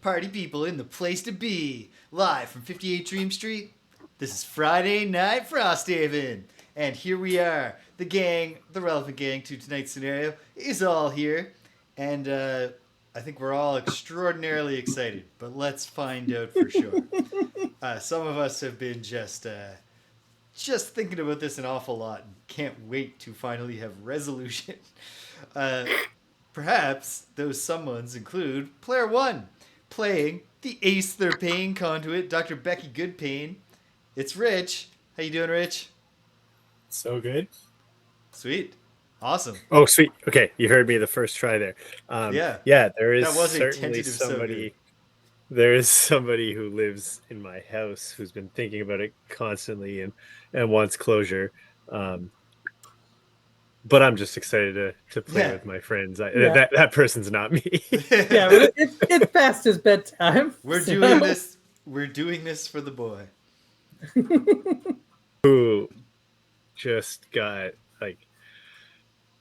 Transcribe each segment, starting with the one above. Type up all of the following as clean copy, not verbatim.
party people in the place to be. Live from 58 Dream Street, this is Friday Night Frosthaven. And here we are. The gang, the relevant gang to tonight's scenario, is all here. And I think we're all extraordinarily excited. But let's find out for sure. Some of us have been just thinking about this an awful lot and can't wait to finally have resolution. Perhaps those someones include Player 1, playing the ace they're paying conduit, Dr. Becky Goodpain. It's Rich. How you doing, Rich? So good. Sweet. Awesome. Oh, sweet. Okay, you heard me the first try there. Yeah. There is That was a certainly tentative so good. somebody. There is somebody who lives in my house who's been thinking about it constantly and wants closure. But I'm just excited to play Yeah. with my friends. Yeah. That person's not me. Yeah, but it's past his bedtime. We're so- doing this. We're doing this for the boy. Who just got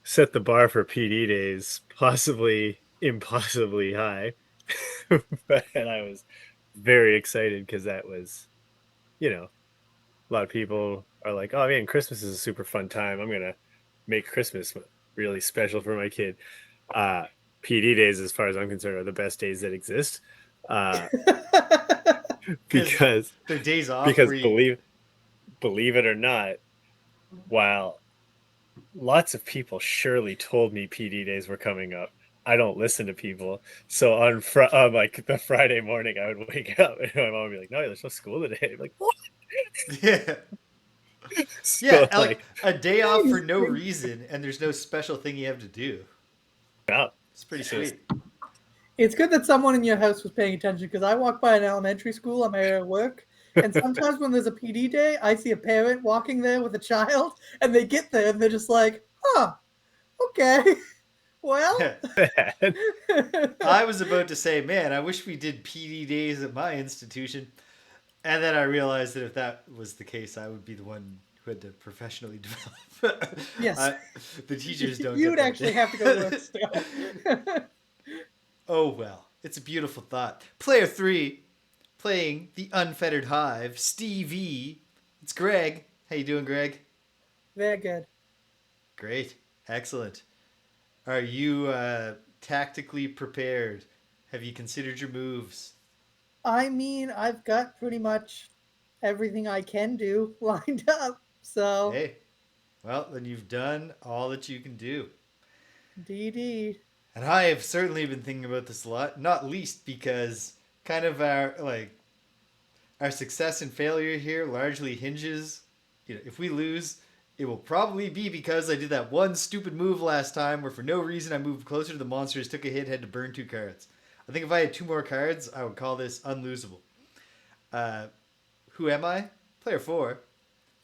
set the bar for PD days, possibly impossibly high. And I was very excited because that was, a lot of people are like, oh man, Christmas is a super fun time. I'm going to make Christmas really special for my kid. PD days, as far as I'm concerned, are the best days that exist. Because They're days off. because where you- believe it or not, while lots of people surely told me PD days were coming up, I don't listen to people. So on the Friday morning, I would wake up and my mom would be like, "No, there's no school today." I'm like, what? Yeah. So, Yeah, like a day off for no reason, and there's no special thing you have to do. yeah. It's pretty sweet. It's good that someone in your house was paying attention because I walk by an elementary school on my way to work, and sometimes when there's a PD day, I see a parent walking there with a child, and they get there and they're just like, "Huh, okay, well." I was about to say, man, I wish we did PD days at my institution. And then I realized that if that was the case, I would be the one who had to professionally develop. Yes. The teachers don't You'd get that actually day. have to go to work still. Oh, well. It's a beautiful thought. Player 3, playing the Unfettered Hive, Stevie. It's Greg. How you doing, Greg? Very good. Great. Excellent. Are you tactically prepared? Have you considered your moves? I mean, I've got pretty much everything I can do lined up, so Hey. Well, then you've done all that you can do. DD. And I have certainly been thinking about this a lot, not least because kind of our success and failure here largely hinges, if we lose, it will probably be because I did that one stupid move last time where for no reason I moved closer to the monsters, took a hit, had to burn 2 cards. I think if I had 2 more cards, I would call this unlosable. Who am I? Player 4.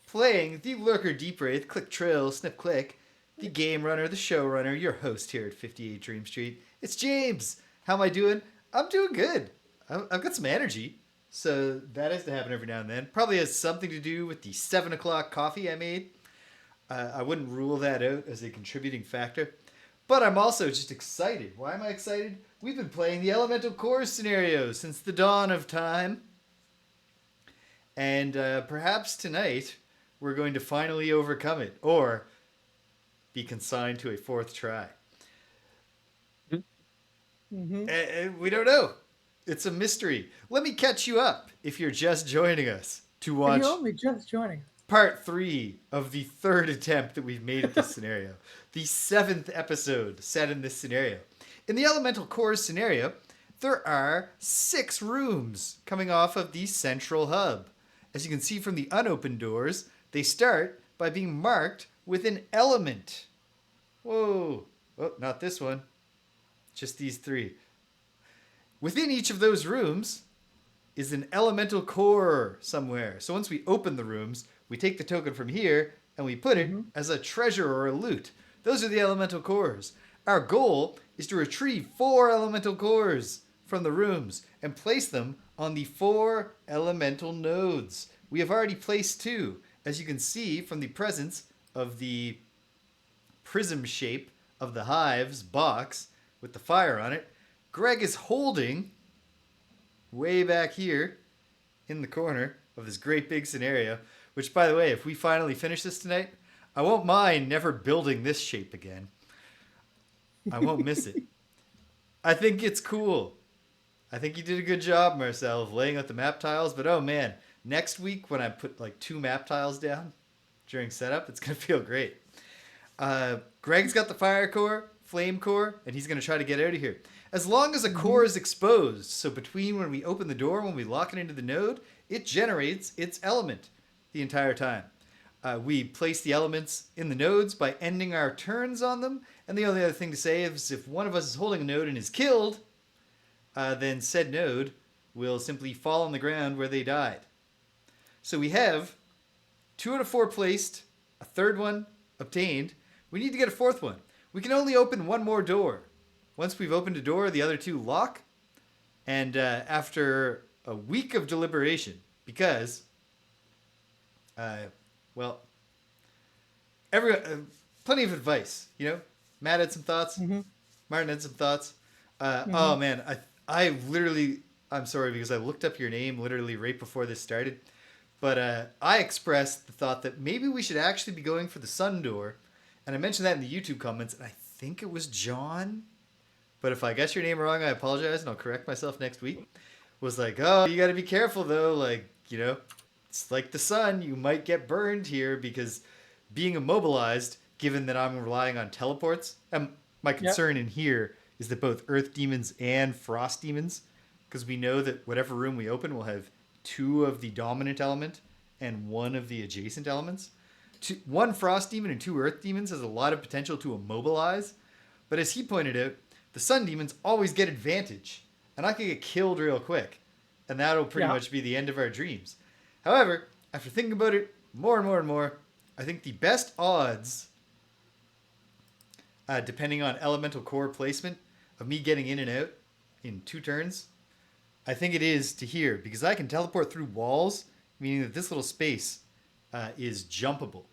Playing the Lurker Deepwraith, click trill, Snip-Click, the game runner, the show runner, your host here at 58 Dream Street. It's James. How am I doing? I'm doing good. I've got some energy, so that has to happen every now and then. Probably has something to do with the 7 o'clock coffee I made. I wouldn't rule that out as a contributing factor. But I'm also just excited. Why am I excited? We've been playing the Elemental Core scenario since the dawn of time. And perhaps tonight we're going to finally overcome it. Or be consigned to a 4th try. Mm-hmm. And we don't know. It's a mystery. Let me catch you up if you're just joining us to watch You're only just joining. part 3 of the 3rd attempt that we've made at this scenario. The 7th episode set in this scenario. In the Elemental Core scenario, there are 6 rooms coming off of the central hub. As you can see from the unopened doors, they start by being marked with an element. Whoa. Oh, not this one. Just these 3. Within each of those rooms is an elemental core somewhere. So once we open the rooms, we take the token from here and we put it as a treasure or a loot. Those are the elemental cores. Our goal is to retrieve 4 elemental cores from the rooms and place them on the 4 elemental nodes. We have already placed 2, as you can see from the presence of the prism shape of the hive's box with the fire on it. Greg is holding way back here in the corner of this great big scenario, which, by the way, if we finally finish this tonight, I won't mind never building this shape again. I won't miss it. I think it's cool. I think you did a good job, Marcel, of laying out the map tiles. But oh man, next week when I put like 2 map tiles down during setup, it's going to feel great. Greg's got the fire core, flame core, and he's going to try to get out of here. As long as a core is exposed, so between when we open the door and when we lock it into the node, it generates its element the entire time. We place the elements in the nodes by ending our turns on them. And the only other thing to say is if one of us is holding a node and is killed, then said node will simply fall on the ground where they died. So we have 2 out of 4 placed, a third one obtained. We need to get a 4th one. We can only open 1 more door. Once we've opened a door, the other 2 lock. And after a week of deliberation, because, well, plenty of advice, you know? Matt had some thoughts. Martin had some thoughts. Oh man, I literally, I'm sorry because I looked up your name literally right before this started. But I expressed the thought that maybe we should actually be going for the sun door. And I mentioned that in the YouTube comments, and I think it was John. But if I got your name wrong, I apologize, and I'll correct myself next week. Was like, oh, you got to be careful, though. Like, you know, it's like the sun. You might get burned here because being immobilized, given that I'm relying on teleports, and my concern in here is that both earth demons and frost demons, because we know that whatever room we open will have 2 of the dominant element and 1 of the adjacent elements. 1 frost demon and 2 earth demons has a lot of potential to immobilize. But as he pointed out, the sun demons always get advantage. And I can get killed real quick. And that'll pretty much be the end of our dreams. However, after thinking about it more and more and more, I think the best odds, depending on elemental core placement, of me getting in and out in 2 turns, I think it is to here. Because I can teleport through walls, meaning that this little space is jumpable.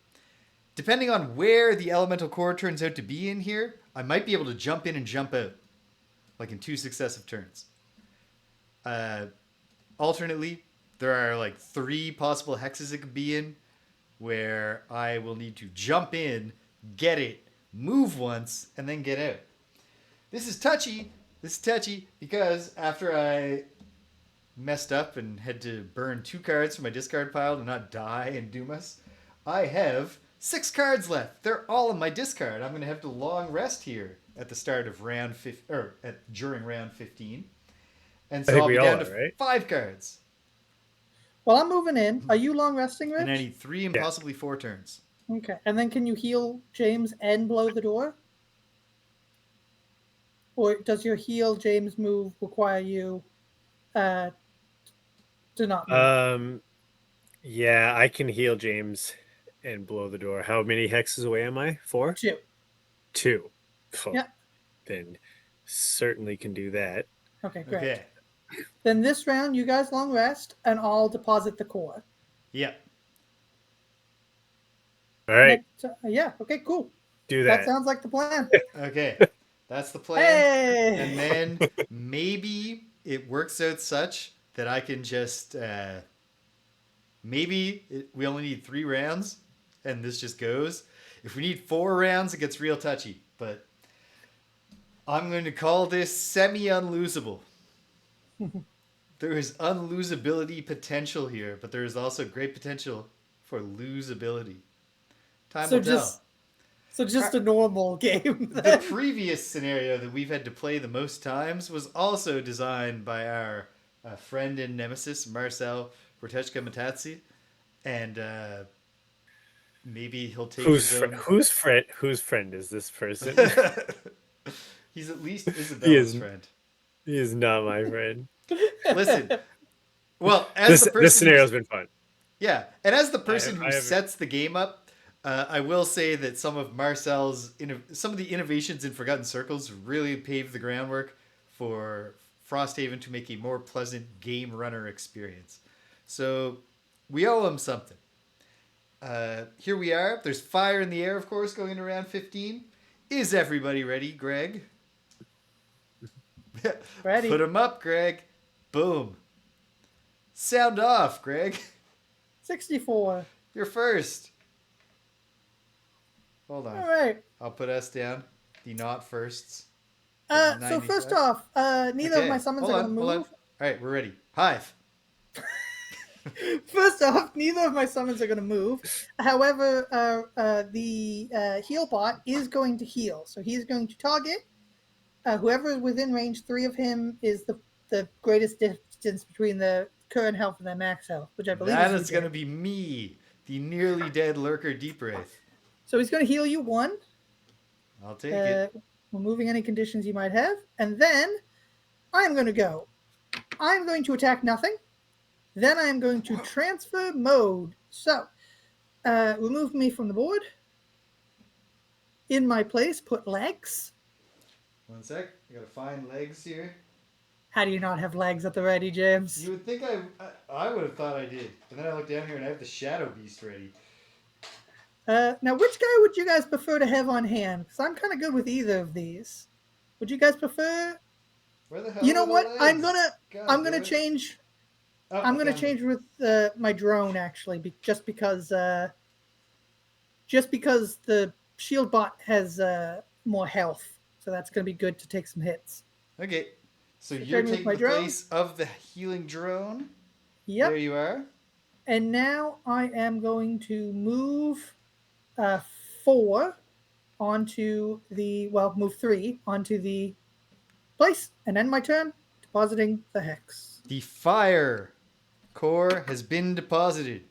Depending on where the elemental core turns out to be in here, I might be able to jump in and jump out, like in 2 successive turns. Alternately, there are like 3 possible hexes it could be in, where I will need to jump in, get it, move once, and then get out. This is touchy. This is touchy because after I messed up and had to burn 2 cards from my discard pile to not die and doom us, I have 6 cards left. They're all in my discard. I'm going to have to long rest here at the start of round 15, or during round 15. And so I'll be down to 5 cards. Well, I'm moving in. Are you long resting, Rich? And I need 3 and possibly 4 turns. Okay. And then can you heal James and blow the door? Or does your heal James move require you to not move? Yeah, I can heal James and blow the door. How many hexes away am I? 4? 2. 2. Oh, yeah. Then certainly can do that. Okay, great. Okay. Then this round, you guys long rest, and I'll deposit the core. Yeah. All right. Yeah, okay, cool. Do that. That sounds like the plan. Okay. That's the plan. Hey! And then maybe it works out such that I can just... we only need 3 rounds, and this just goes. If we need 4 rounds, it gets real touchy. But I'm going to call this semi-unlosable. There is unlosability potential here, but there is also great potential for losability. Time will tell. So just a normal game. The previous scenario that we've had to play the most times was also designed by our friend and nemesis, Marcel Bortechka-Matatsi. And maybe he'll take whose friend is this person? He's at least Isabella's friend. He is not my friend. Listen, well, as the person this scenario's been fun. Yeah, and as the person who sets the game up, I will say that some of Marcel's some of the innovations in Forgotten Circles really paved the groundwork for Frosthaven to make a more pleasant game runner experience. So we owe him something. Here we are. There's fire in the air, of course, going into round 15. Is everybody ready, Greg? Ready. Put him up, Greg. Boom. Sound off, Greg. 64. You're first. Hold on. All right. I'll put us down. The not firsts. So first off, neither of my summons are going to move. Hold on. All right, we're ready. Hive. First off, neither of my summons are going to move. However, the heal bot is going to heal. So he's going to target whoever is within range 3 of him is the greatest distance between the current health and their max health, which I believe That is is going to be me, the nearly dead Lurker Deepwraith. So he's going to heal you 1. I'll take it. Removing any conditions you might have. And then I'm going to go. I'm going to attack nothing. Then I'm going to transfer mode. So, remove me from the board. In my place, put legs. One sec. I gotta find legs here. How do you not have legs at the ready, James? You would think I would have thought I did. And then I look down here and I have the Shadow Beast ready. Now, which guy would you guys prefer to have on hand? Because I'm kind of good with either of these. Would you guys prefer? Where the hell? You know what? Legs? I'm gonna God, change. Oh, I'm gonna change with my drone actually, just because the shield bot has more health, so that's gonna be good to take some hits. Okay, so you're taking the place of the healing drone. Yep. There you are. And now I am going to move 4 onto the move 3 onto the place, and end my turn depositing the hex. The fire core has been deposited.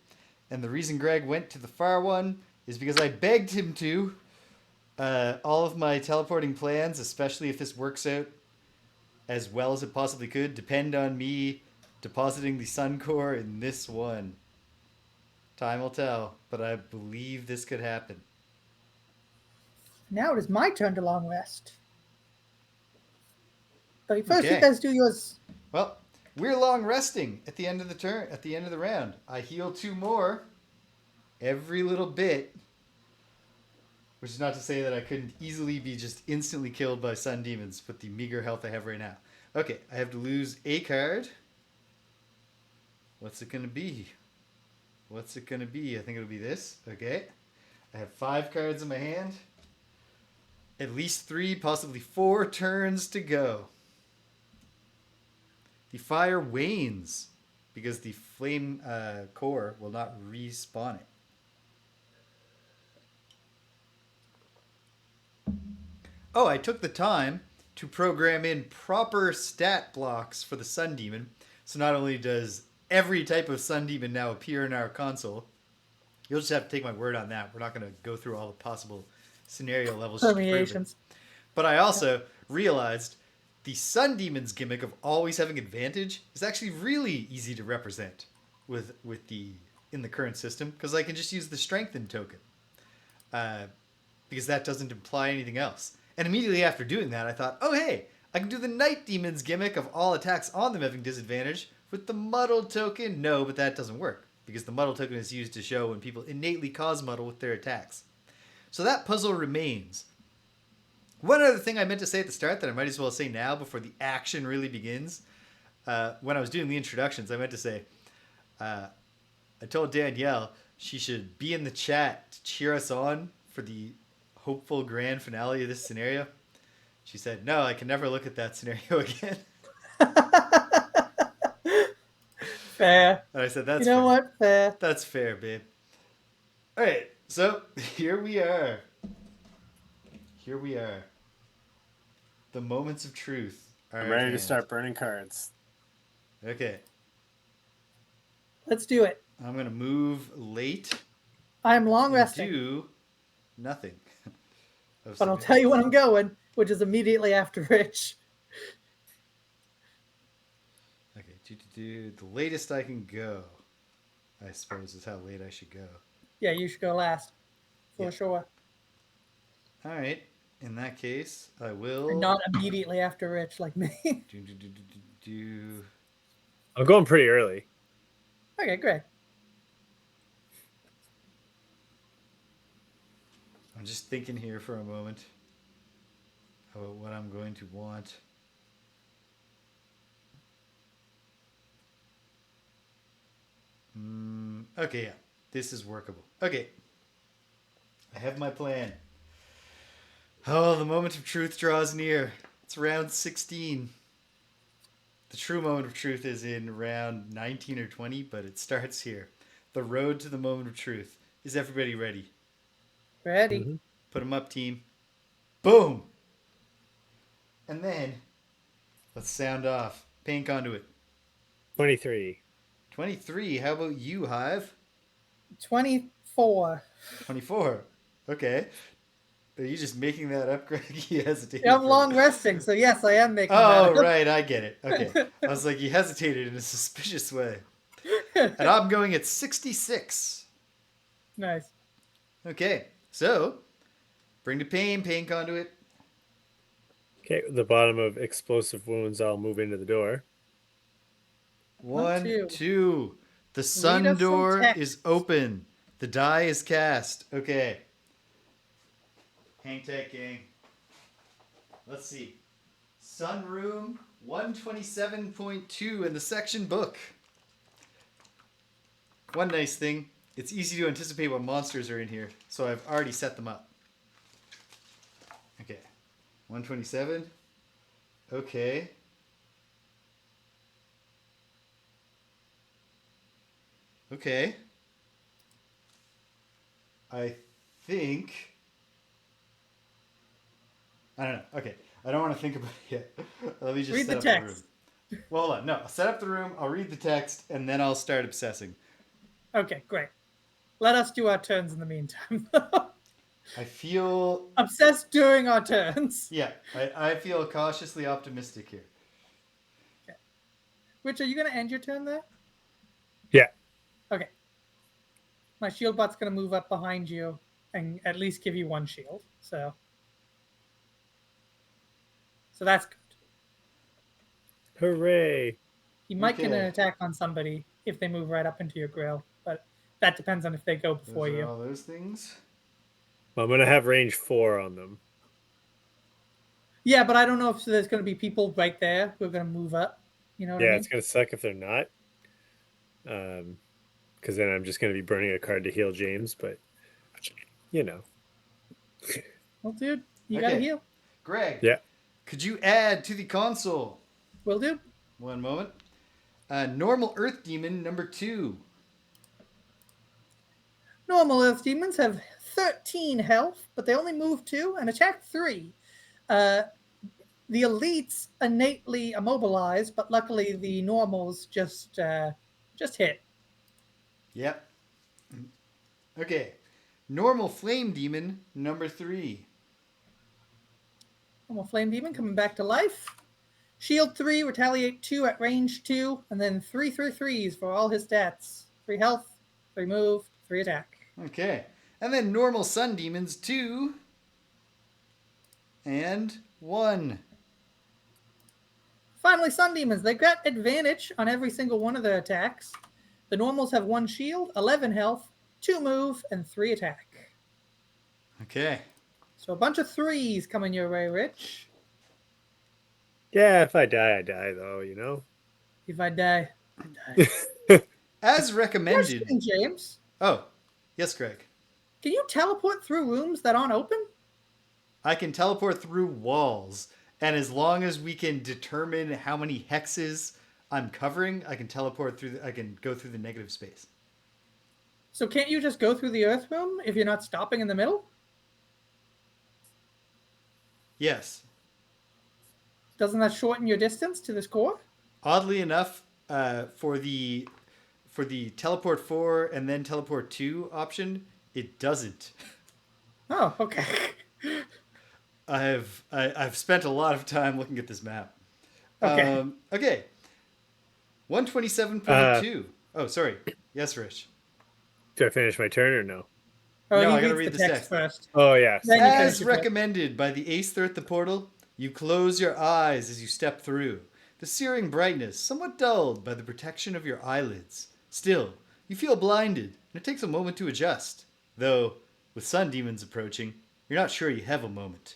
And the reason Greg went to the far one is because I begged him to. All of my teleporting plans, especially if this works out as well as it possibly could, depend on me depositing the sun core in this one. Time will tell, but I believe this could happen. Now it is my turn to long rest. But first, you guys do yours. Well, we're long resting at the end of the turn. At the end of the round, I heal 2 more every little bit, which is not to say that I couldn't easily be just instantly killed by sun demons with the meager health I have right now. Okay, I have to lose a card. What's it gonna be? What's it gonna be? I think it'll be this. Okay, I have 5 cards in my hand. At least 3, possibly 4 turns to go. The fire wanes because the flame core will not respawn it. Oh, I took the time to program in proper stat blocks for the Sun Demon. So not only does every type of Sun Demon now appear in our console, you'll just have to take my word on that. We're not going to go through all the possible scenario levels. Permeations. But I also realized the Sun Demon's gimmick of always having advantage is actually really easy to represent with in the current system, because I can just use the Strengthen token, because that doesn't imply anything else. And immediately after doing that, I thought, oh hey, I can do the Night Demon's gimmick of all attacks on them having disadvantage with the Muddle token. No, but that doesn't work, because the Muddle token is used to show when people innately cause muddle with their attacks. So that puzzle remains. One other thing I meant to say at the start that I might as well say now before the action really begins. When I was doing the introductions, I meant to say, I told Danielle she should be in the chat to cheer us on for the hopeful grand finale of this scenario. She said, no, I can never look at that scenario again. Fair. And I said, that's fair. You know what? Fair. That's fair, babe. All right, so here we are. Here we are. The moments of truth are I'm ready to start burning cards. Okay. Let's do it. I'm going to move late. I'm long resting. Do nothing. But I'll tell you when I'm going, which is immediately after Rich. Okay, the latest I can go, I suppose, is how late I should go. Yeah, you should go last. For sure. All right. In that case, I will... And not immediately after Rich, like me. I'm going pretty early. Okay, great. I'm just thinking here for a moment about what I'm going to want. Okay, yeah. This is workable. Okay. I have my plan. Oh, the moment of truth draws near. It's round 16. The true moment of truth is in round 19 or 20, but it starts here. The road to the moment of truth. Is everybody ready? Ready. Mm-hmm. Put them up, team. Boom! And then, let's sound off. Paint conduit. 23. 23. How about you, Hive? 24. 24. Okay. Are you just making that up, Greg? You hesitated. I'm long resting, so yes, I am making that Oh, up. right. I get it. Okay. I was like, you hesitated in a suspicious way. And I'm going at 66. Nice. Okay. So, bring to pain conduit. Okay, the bottom of explosive wounds, I'll move into the door. 1, two. 2. The Read sun us some door text. is open. The die is cast. Okay. Hang tight, gang. Let's see. Sunroom 127.2 in the section book. One nice thing, it's easy to anticipate what monsters are in here, so I've already set them up. Okay. 127. Okay. Okay. I think... I don't know. Okay. I don't want to think about it yet. Let me just Read set the up text. the room. Well, hold on. No, I'll set up the room, I'll read the text, and then I'll start obsessing. Okay, great. Let us do our turns in the meantime. I feel... Obsess during our turns. Yeah, I feel cautiously optimistic here. Okay. Rich, are you going to end your turn there? Yeah. Okay. My shield bot's going to move up behind you and at least give you one shield. So that's good. Hooray. He might get an Okay. attack on somebody if they move right up into your grill, but that depends on if they go before Those are you. all those things. Well, I'm going to have range 4 on them. Yeah, but I don't know if there's going to be people right there who are going to move up. You know what I Yeah, mean? it's going to suck if they're not. Because then I'm just going to be burning a card to heal James, but, you know. Well, dude, you got to heal. Greg, Yeah. could you add to the console? Will do. One moment. Normal Earth Demon number 2. Normal Earth Demons have 13 health, but they only move 2 and attack 3. The elites innately immobilize, but luckily the normals just hit. Yep. Okay. Normal Flame Demon number 3. Normal Flame Demon coming back to life. Shield 3, Retaliate 2 at range 2, and then 3 3s for all his stats. 3 health, 3 move, 3 attack. Okay. And then Normal Sun Demons 2 and 1. Finally, Sun Demons. They got advantage on every single one of their attacks. The normals have 1 shield, 11 health, 2 move, and 3 attack. Okay. So a bunch of 3s coming your way, Rich. Yeah, if I die, I die, though, you know? If I die, I die. As recommended. Question, James. Oh, yes, Greg. Can you teleport through rooms that aren't open? I can teleport through walls, and as long as we can determine how many hexes I'm covering, I can teleport through. I can go through the negative space. So can't you just go through the Earth room if you're not stopping in the middle? Yes. Doesn't that shorten your distance to this core? Oddly enough, for the teleport 4 and then teleport 2 option, it doesn't. Oh, okay. I've spent a lot of time looking at this map. Okay. Okay. 127.2. Oh, sorry. Yes, Rich. Do I finish my turn or no? Oh, No, he I gotta reads read the the text text. first. Oh, yeah. Then you finish As your turn. recommended by the Aether at the portal, you close your eyes as you step through. The searing brightness, somewhat dulled by the protection of your eyelids. Still, you feel blinded, and it takes a moment to adjust. Though, with sun demons approaching, you're not sure you have a moment.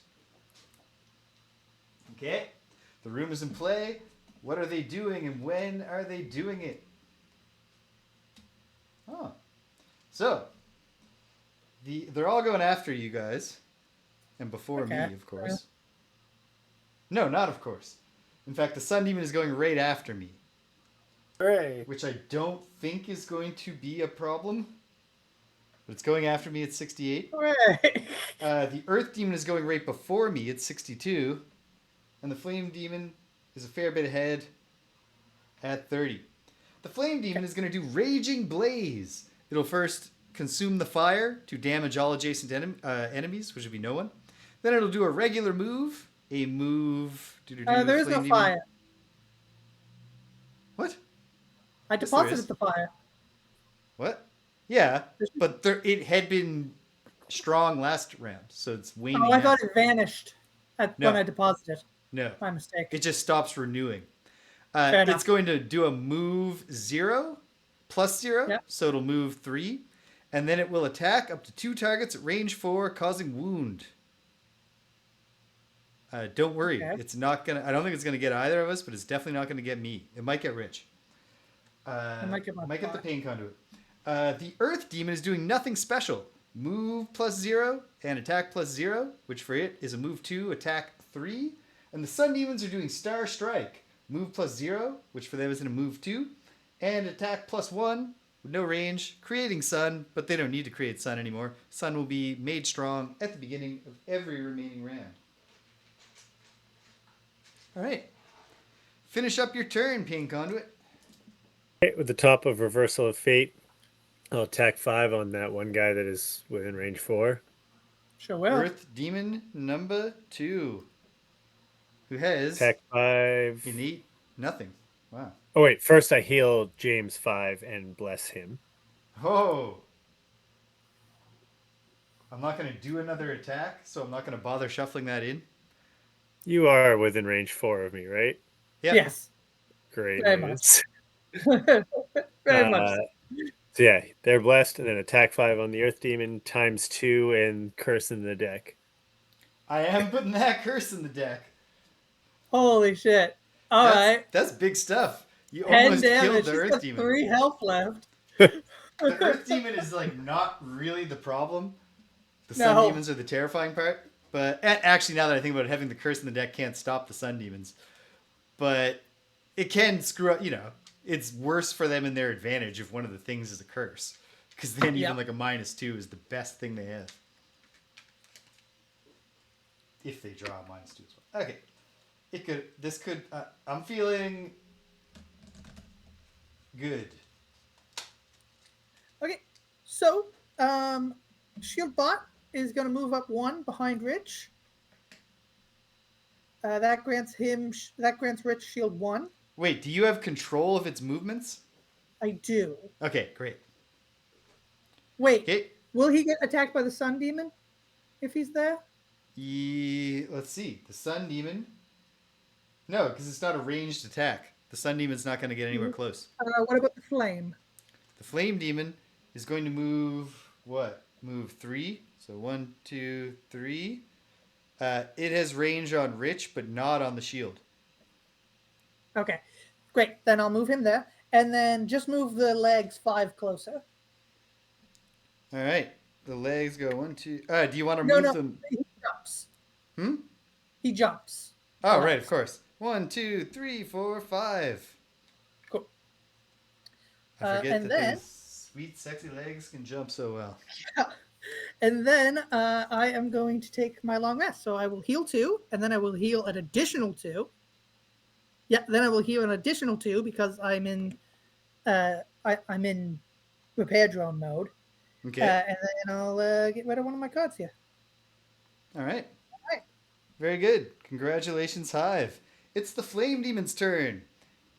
Okay, the room is in play. What are they doing, and when are they doing it? Oh, So, they're all going after you guys. And before me, of course. No, not of course. In fact, the Sun Demon is going right after me. Hooray. Which I don't think is going to be a problem. But it's going after me at 68. Hooray! The Earth Demon is going right before me at 62. And the Flame Demon is a fair bit ahead at 30. The Flame Demon is going to do Raging Blaze. It'll first consume the fire to damage all adjacent enemies, which would be no one. Then it'll do a regular move. A move... There is no fire. What? I deposited the fire. What? Yeah, but it had been strong last round, so it's waning. Oh, I thought it vanished when I deposited. No. My mistake. It just stops renewing. It's going to do a move 0 plus 0, yep. So it'll move 3. And then it will attack up to 2 targets at range 4, causing wound. Don't worry. Okay. It's not going to... I don't think it's going to get either of us, but it's definitely not going to get me. It might get Rich. It might get the Pain Conduit. The Earth Demon is doing nothing special. Move plus 0 and attack plus 0, which for it is a move 2, attack 3. And the Sun Demons are doing Star Strike. Move plus 0, which for them is in a move 2. And attack plus 1 with no range, creating Sun, but they don't need to create Sun anymore. Sun will be made strong at the beginning of every remaining round. All right. Finish up your turn, Pain Conduit. Okay, with the top of Reversal of Fate, I'll attack 5 on that one guy that is within range 4. Sure will. Earth Demon number 2. Who has... Attack 5. Innate nothing. Wow. Oh, wait. First, I heal James 5 and bless him. Oh. I'm not going to do another attack, so I'm not going to bother shuffling that in. You are within range 4 of me, right? Yep. Yes. Great. Very much. Very much. So yeah, they're blessed, and then attack 5 on the Earth Demon, times 2, and curse in the deck. I am putting that curse in the deck. Holy shit. All right. That's big stuff. You 10 almost damage. killed the Earth Got Demon. 3 health left. The Earth Demon is like not really the problem. The Sun Demons are the terrifying part. But actually, now that I think about it, having the curse in the deck can't stop the Sun Demons. But it can screw up, it's worse for them in their advantage if one of the things is a curse. Because then even like a -2 is the best thing they have. If they draw a -2 as well. Okay. I'm feeling good. Okay. So, Shieldbot is going to move up 1 behind Rich. That grants Rich shield 1. Wait, do you have control of its movements? I do. Okay, great. Wait, Okay. Will he get attacked by the Sun Demon if he's there? Let's see. The Sun Demon. No, because it's not a ranged attack. The Sun Demon's not going to get anywhere close. What about the Flame? The Flame Demon is going to move what? Move 3. So 1, 2, 3. It has range on Rich, but not on the shield. Okay, great. Then I'll move him there. And then just move the legs 5 closer. All right. The legs go 1, 2. Do you want to move them? He jumps. Hmm? He jumps. Oh, right, of course. 1, 2, 3, 4, 5. Cool. I forget and that then, these sweet, sexy legs can jump so well. Yeah. And then I am going to take my long rest. So I will heal 2, and then I will heal an additional 2. Yeah, then I will heal an additional 2 because I'm in I'm in repair drone mode. Okay. And then I'll get rid of one of my cards here. All right. All right. Very good. Congratulations, Hive. It's the Flame Demon's turn.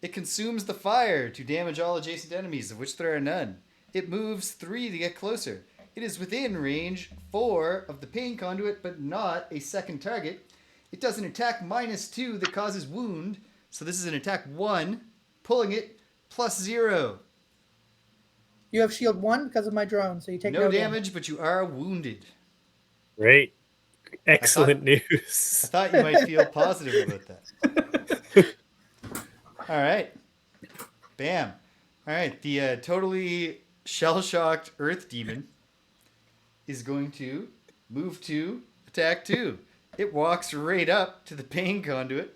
It consumes the fire to damage all adjacent enemies, of which there are none. It moves 3 to get closer. It is within range 4 of the Pain Conduit, but not a second target. It does an attack -2 that causes wound. So this is an attack 1, pulling it +0. You have shield 1 because of my drone, so you take no damage, but you are wounded. Great. Excellent news. I thought you might feel positive about that. All right. Bam. All right. The totally shell-shocked Earth Demon is going to move to attack 2. It walks right up to the pain conduit.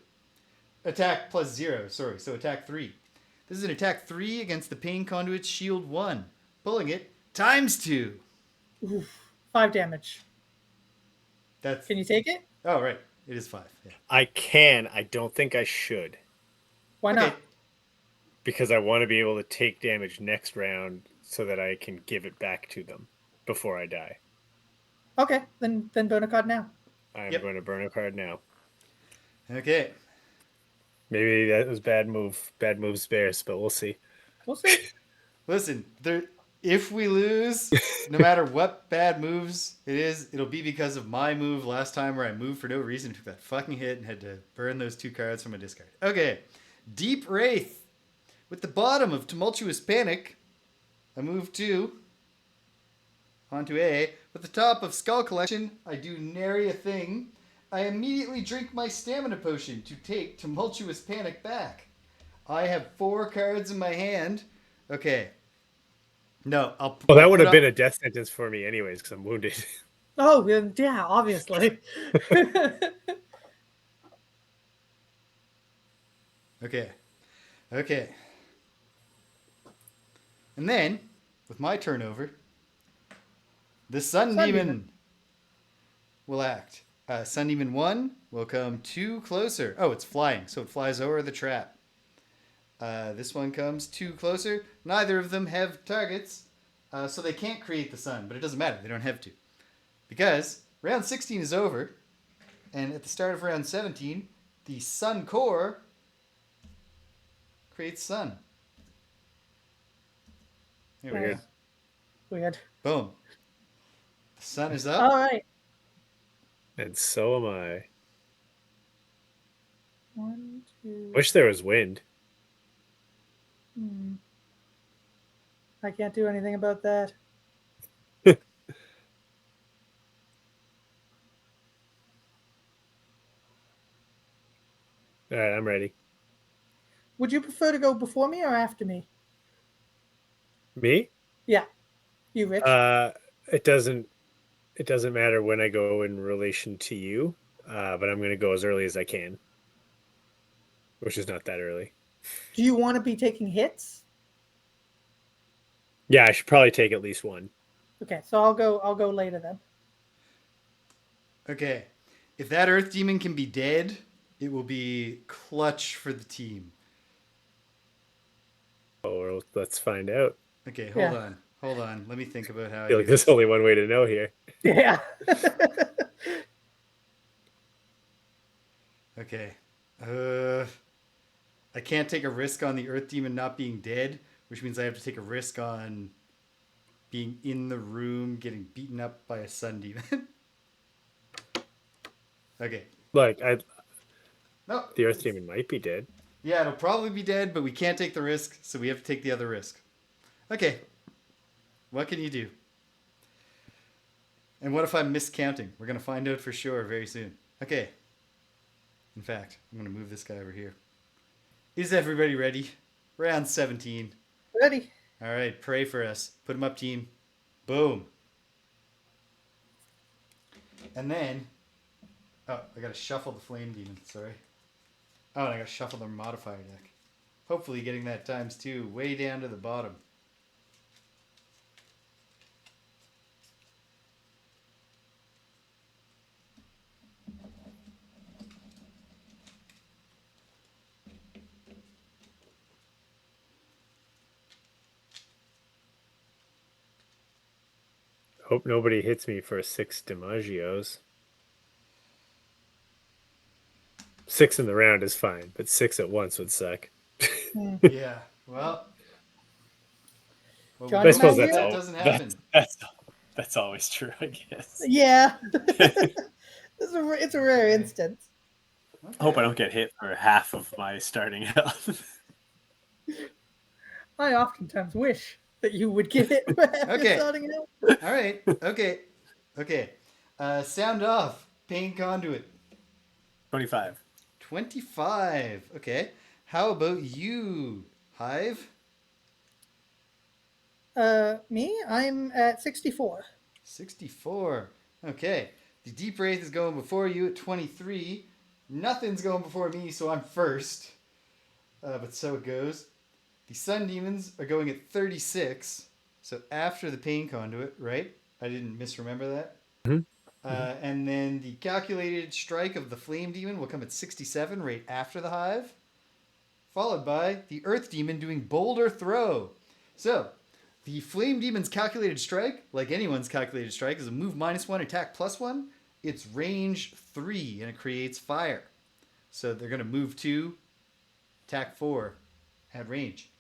Attack plus 0, sorry, so attack 3. This is an attack 3 against the pain conduit's shield 1. Pulling it times 2. Oof, 5 damage. That's. Can you take it? Oh, right. It is 5. Yeah. I can. I don't think I should. Why Okay. not? Because I want to be able to take damage next round so that I can give it back to them before I die. Okay, then burn a card now. I'm Yep. going to burn a card now. Okay. Maybe that was bad move. Bad moves bears, but we'll see. We'll see. Listen, if we lose, no matter what bad moves it is, it'll be because of my move last time where I moved for no reason, took that fucking hit, and had to burn those 2 cards from my discard. Okay. Deep Wraith. With the bottom of Tumultuous Panic, I move 2 onto A. With the top of Skull Collection, I do nary a thing. I immediately drink my stamina potion to take Tumultuous Panic back. I have 4 cards in my hand. Okay. No, I'll. Well, that I'll would put have up- been a death sentence for me anyways, because I'm wounded. Oh, yeah, obviously. Okay. Okay. And then, with my turnover, the Sun Demon will act. Sun Demon 1 will come 2 closer. Oh, it's flying, so it flies over the trap. This one comes 2 closer. Neither of them have targets, so they can't create the sun, but it doesn't matter. They don't have to. Because round 16 is over, and at the start of round 17, the Sun Core creates sun. There we go. Weird. Boom. The sun is up. All right. And so am I. 1, 2. Wish there was wind. I can't do anything about that. All right, I'm ready. Would you prefer to go before me or after me? Me? Yeah. You, Rich? It doesn't matter when I go in relation to you, but I'm going to go as early as I can, which is not that early. Do you want to be taking hits? Yeah, I should probably take at least one. Okay, so I'll go later then. Okay. If that Earth Demon can be dead, it will be clutch for the team. Oh, well, let's find out. Okay, Yeah. hold on. Let me think about how I feel like there's only one way to know here. Yeah. Okay. I can't take a risk on the Earth Demon not being dead, which means I have to take a risk on being in the room getting beaten up by a Sun Demon. Okay. Like, No. the Earth Demon might be dead. Yeah, it'll probably be dead, but we can't take the risk, so we have to take the other risk. Okay. What can you do? And what if I'm miscounting? We're going to find out for sure very soon. Okay. In fact, I'm going to move this guy over here. Is everybody ready? Round 17. Ready? All right, pray for us. Put him up, team. Boom. And then... Oh, I got to shuffle the Flame Demon. Sorry. Oh, and I got to shuffle the modifier deck. Hopefully getting that times 2 way down to the bottom. Hope nobody hits me for 6 DiMaggios. 6 in the round is fine, but 6 at once would suck. Yeah, well... Johnny I suppose Maggio? that's all. doesn't happen. That's always true, I guess. Yeah. It's a rare instance. Okay. I hope I don't get hit for half of my starting health. I oftentimes wish that you would get it. Okay. Starting out. All right. Okay. Okay. Sound off. Pain Conduit. 25. 25. Okay. How about you, Hive? Me, I'm at 64. 64. Okay. The Deep Wraith is going before you at 23. Nothing's going before me, so I'm first. But so it goes. The Sun Demons are going at 36. So after the Pain Conduit, right? I didn't misremember that. Mhm. And then the calculated strike of the Flame Demon will come at 67 right after the Hive. Followed by the Earth Demon doing Boulder Throw. So, the Flame Demon's calculated strike, like anyone's calculated strike, is a move -1, attack +1. It's range 3, and it creates fire. So they're going to move 2, attack 4, at range.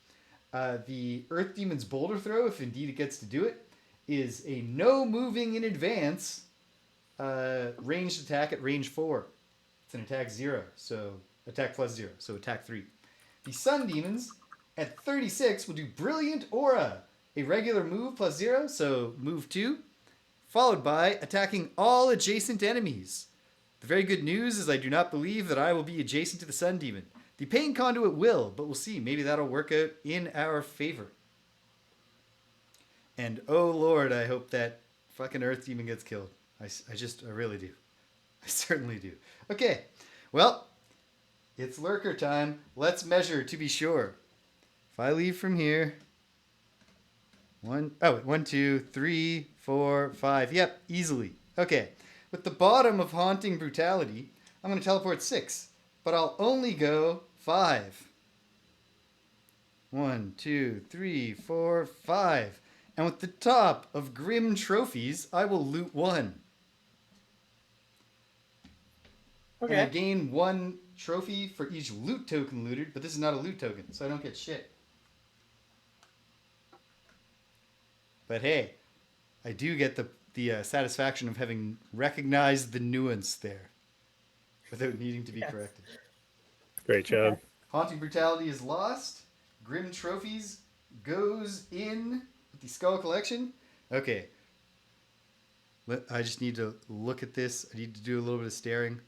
The Earth Demon's Boulder Throw, if indeed it gets to do it, is a no moving in advance ranged attack at range 4. It's an attack 0, so attack +0, so attack 3. The Sun Demons at 36 will do Brilliant Aura, a regular move +0, so move 2, followed by attacking all adjacent enemies. The very good news is I do not believe that I will be adjacent to the Sun Demon. The Pain Conduit will, but we'll see. Maybe that'll work out in our favor. And oh lord, I hope that fucking Earth Demon gets killed. I really do. I certainly do. Okay, well, it's Lurker time. Let's measure to be sure. If I leave from here, 1, 2, 3, 4, 5. Yep, easily. Okay, with the bottom of Haunting Brutality, I'm going to teleport 6, but I'll only go 5. 1, 2, 3, 4, 5. And with the top of Grim Trophies, I will loot 1. Okay. And I gain 1 trophy for each loot token looted, but this is not a loot token, so I don't get shit. But hey, I do get the satisfaction of having recognized the nuance there without needing to be corrected. Great job. Okay. Haunting Brutality is lost. Grim Trophies goes in with the Skull Collection. Okay. I just need to look at this. I need to do a little bit of staring.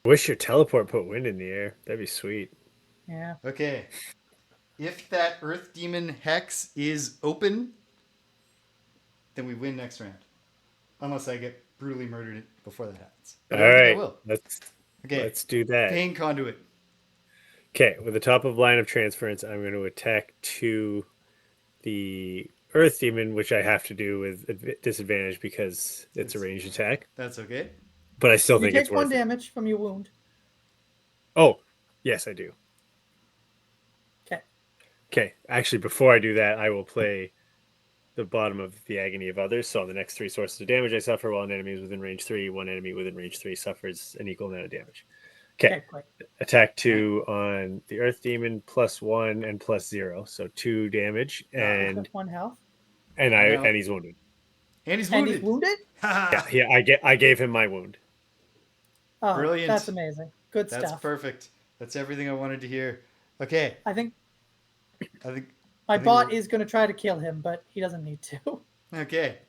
Wish your teleport put wind in the air. That'd be sweet. Yeah. Okay. If that Earth Demon Hex is open, then we win next round. Unless I get brutally murdered before that happens. But All I think I right, will. let's do that. Pain Conduit. Okay, with the top of line of transference, I'm going to attack to the Earth Demon, which I have to do with disadvantage because it's a ranged attack. That's okay. But I still You think take it's worth 1 it. damage from your wound. Oh, yes, I do. Okay. Okay, actually, before I do that, I will play the bottom of the Agony of Others. So on the next 3 sources of damage I suffer while an enemy is within range 3, 1 enemy within range 3 suffers an equal amount of damage. Okay, great. attack 2 on the Earth Demon, +1 and +0, so 2 damage, and 1 health. and Wow. he's wounded. And he's And wounded. he's wounded? Yeah, I gave him my wound. Oh, Brilliant. that's amazing. Good That's stuff. perfect. That's everything I wanted to hear. Okay. I think my bot is going to try to kill him, but he doesn't need to. Okay.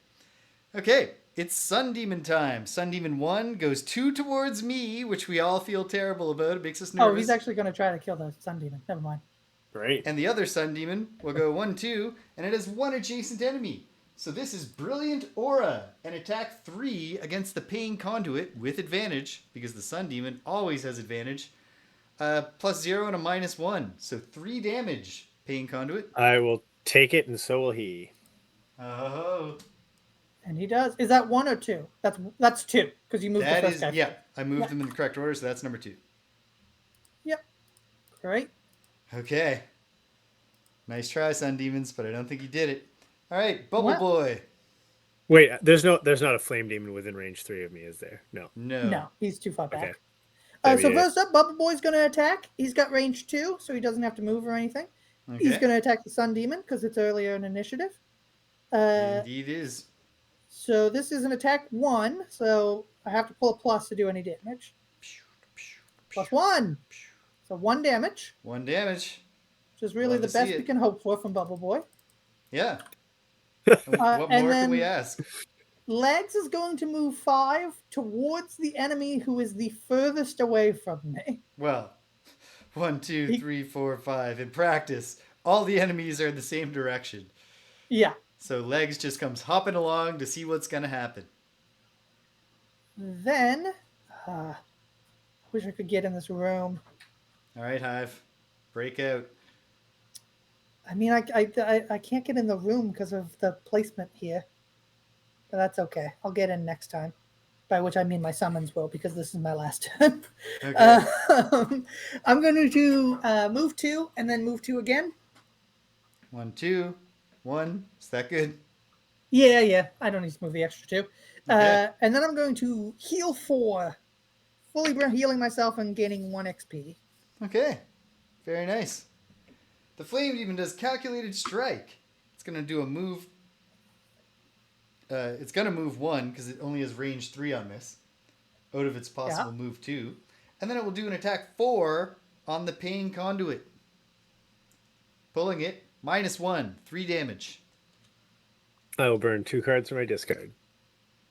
It's Sun Demon time. Sun Demon 1 goes 2 towards me, which we all feel terrible about. It makes us nervous. Oh, he's actually going to try to kill the Sun Demon. Never mind. Great. And the other Sun Demon will go 1, 2, and it has 1 adjacent enemy. So this is Brilliant Aura, and attack 3 against the Pain Conduit with advantage, because the Sun Demon always has advantage. +0 and a -1. So 3 damage, Pain Conduit. I will take it, and so will he. Oh. And he does. Is that 1 or 2? That's 2, because you moved the first guy. Yeah, I moved them in the correct order, so that's number 2. Yep. Great. Okay. Nice try, Sun Demons, but I don't think you did it. All right, Bubble Boy. Wait, there's not a Flame Demon within range 3 of me, is there? No. No, he's too far back. Okay. So first up, Bubble Boy's going to attack. He's got range 2, so he doesn't have to move or anything. Okay. He's going to attack the Sun Demon because it's earlier in initiative. Indeed is. So this is an attack 1, so I have to pull a plus to do any damage. +1. So 1 damage. 1 damage. Which is really the best we can hope for from Bubble Boy. Yeah. What more can we ask? Legs is going to move 5 towards the enemy who is the furthest away from me. Well, 1, 2, 3, 4, 5. In practice, all the enemies are in the same direction. Yeah. So Legs just comes hopping along to see what's going to happen. Then, wish I could get in this room. All right, Hive. Break out. I mean, I can't get in the room because of the placement here. But that's okay. I'll get in next time. By which I mean my summons will, because this is my last turn. Okay. I'm going to move 2 and then move 2 again. 1, 2, 1. Is that good? Yeah. I don't need to move the extra 2. Okay. And then I'm going to heal 4. Fully healing myself and gaining 1 XP. Okay. Very nice. The Flame Demon does Calculated Strike. It's going to do a move. It's going to move 1 because it only has range 3 on this, out of its possible move 2. And then it will do an attack 4 on the Pain Conduit. Pulling it, -1, 3 damage. I will burn 2 cards from my discard.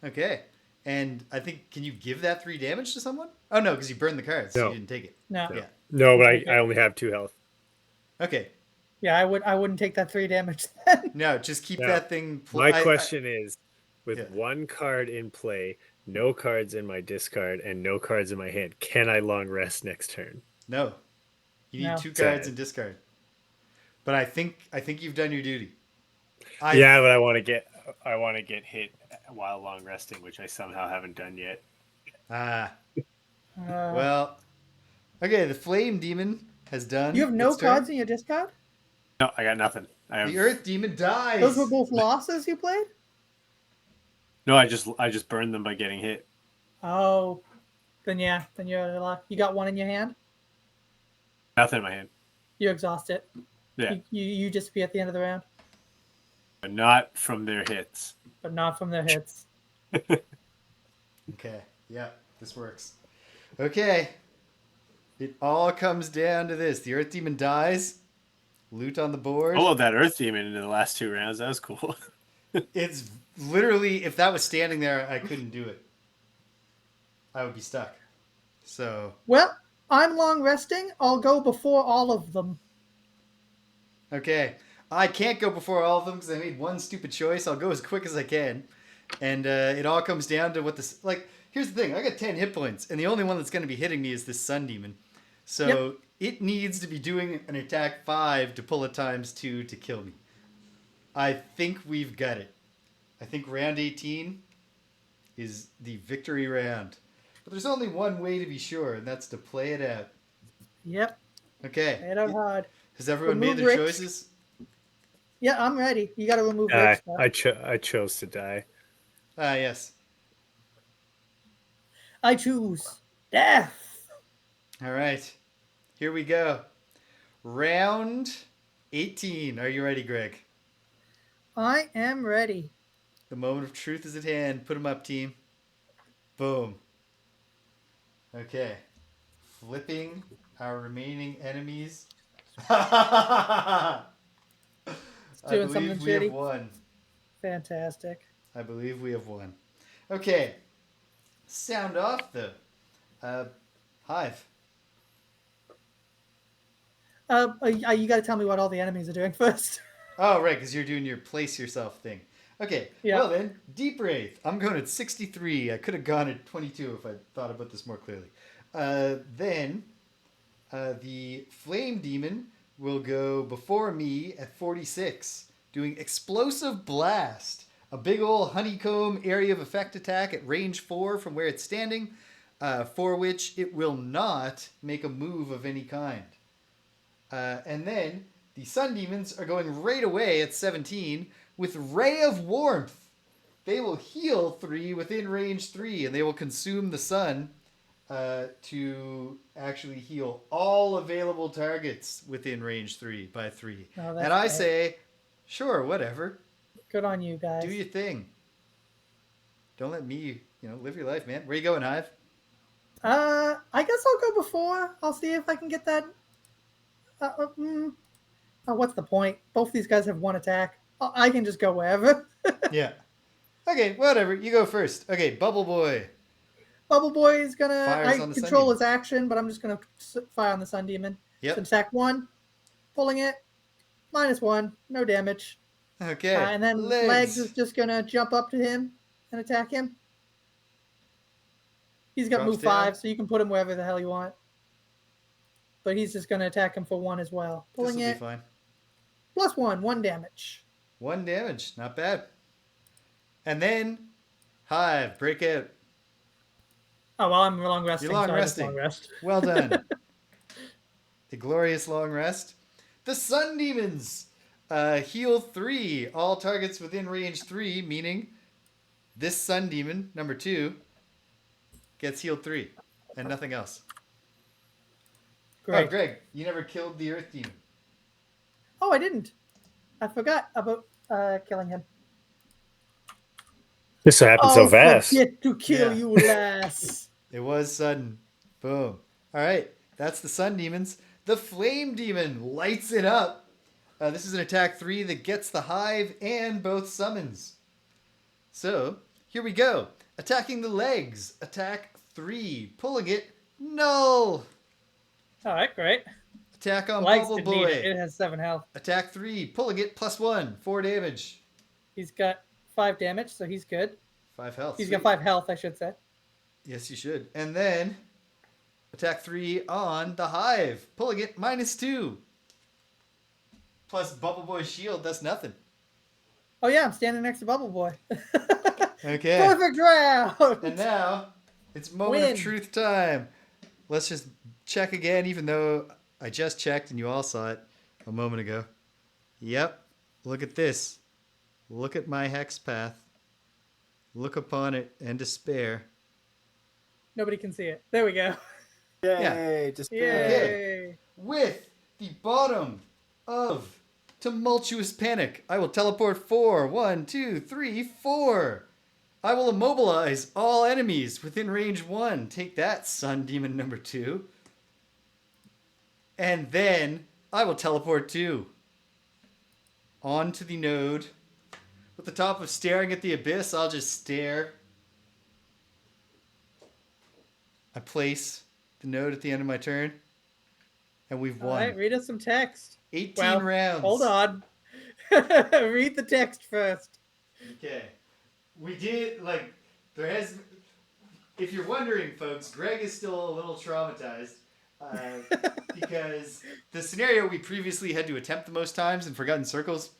Okay. And I think, can you give that 3 damage to someone? Oh, no, because you burned the cards, so No. you didn't take it. No. Yeah. No, but I only have 2 health. Okay. Yeah, I wouldn't take that 3 damage then. No, just keep No. that thing... My question is, with 1 card in play, no cards in my discard, and no cards in my hand, can I long rest next turn? No. You need No. 2 cards in discard. But I think you've done your duty. Yeah, but I want to get hit while long resting, which I somehow haven't done yet. Well, okay, the Flame Demon has done. You have no its turn. cards in your discard? No, I got nothing. The Earth Demon dies. Those were both losses you played? No, I just burned them by getting hit. Oh, then you're out of luck. You got 1 in your hand? Nothing in my hand. You exhaust it. Yeah. You disappear at the end of the round. But not from their hits. But not from their hits. Okay, yeah, this works. Okay, it all comes down to this. The Earth Demon dies. Loot on the board. I love that Earth Demon in the last 2 rounds. That was cool. It's literally, if that was standing there, I couldn't do it. I would be stuck. So. Well, I'm long resting. I'll go before all of them. Okay. I can't go before all of them because I made one stupid choice. I'll go as quick as I can. And it all comes down to what this... Like, here's the thing. I got 10 hit points, and the only one that's going to be hitting me is this Sun Demon. So it needs to be doing an attack 5 to pull it ×2 to kill me. I think we've got it. I think round 18 is the victory round. But there's only one way to be sure, and that's to play it out. Yep. Okay. Play it out hard. Has everyone Remove made their Rick's. choices? Yeah, I'm ready. You got to remove Rick's stuff. I chose to die. Ah, yes. I choose death. All right. Here we go. Round 18. Are you ready, Greg? I am ready. The moment of truth is at hand. Put them up, team. Boom. Okay. Flipping our remaining enemies. I Doing believe something we have shitty. won. Fantastic. I believe we have won. Okay. Sound off, though. Hive. You got to tell me what all the enemies are doing first. Oh, right, because you're doing your place yourself thing. Okay, Yeah. well then, Deepwraith. I'm going at 63. I could have gone at 22 if I thought about this more clearly. Then, the Flame Demon will go before me at 46, doing Explosive Blast. A big old honeycomb area of effect attack at range 4 from where it's standing, for which it will not make a move of any kind. And then the Sun Demons are going right away at 17 with Ray of Warmth. They will heal 3 within range 3, and they will consume the sun to actually heal all available targets within range 3 by 3. Oh, and I great. say, sure, whatever. Good on you guys. Do your thing. Don't let me, live your life, man. Where you going, Hive? I guess I'll go before. I'll see if I can get that. What's the point? Both these guys have 1 attack. I can just go wherever. Yeah. Okay, whatever. You go first. Okay, Bubble Boy. Bubble Boy is gonna. Fires I on the Sun control Demon. his action, but I'm just gonna fire on the Sun Demon. Yep. So attack 1, pulling it, -1, no damage. Okay. And then Legs is just gonna jump up to him and attack him. He's got Drops move down. 5, so you can put him wherever the hell you want. But he's just gonna attack him for 1 as well. This will Pulling be it. fine. +1, 1 damage. 1 damage. Not bad. And then Hive, break out. Oh, well, I'm long resting. You're long so I just resting. long rest. Well done. The glorious long rest. The Sun Demons. Heal 3. All targets within range 3, meaning this Sun Demon, number 2, gets healed 3. And nothing else. Great. Oh, Greg, you never killed the Earth Demon. Oh, I didn't. I forgot about killing him. This happened so fast. Forget to kill Yeah. you, lass. It was sudden. Boom. All right. That's the Sun Demons. The Flame Demon lights it up. This is an attack 3 that gets the Hive and both summons. So, here we go. Attacking the legs. Attack 3. Pulling it. Null. All right, great. Attack on Legs Bubble didn't need Boy. it. It has 7 health. Attack 3. Pulling it. +1. 4 damage. He's got 5 damage, so he's good. 5 health. He's Sweet. got 5 health, I should say. Yes, you should. And then attack 3 on the Hive. Pulling it. -2. Plus Bubble Boy's shield. That's nothing. Oh yeah, I'm standing next to Bubble Boy. Okay. Perfect round. And now it's moment Win. of truth time. Let's just check again, even though I just checked and you all saw it a moment ago. Yep. Look at this. Look at my hex path. Look upon it and despair. Nobody can see it. There we go. Yay! Just Yay. With the bottom of Tumultuous Panic, I will teleport 4. 1, 2, 3, 4. I will immobilize all enemies within range 1. Take that, Sun Demon number 2. And then I will teleport 2 onto the node. With the top of Staring at the Abyss, I'll just stare. I place the node at the end of my turn. And we've All won. right, read us some text. 18 Well, rounds. Hold on. Read the text first. Okay. We did, like, there has... If you're wondering, folks, Greg is still a little traumatized. Because the scenario we previously had to attempt the most times in Forgotten Circles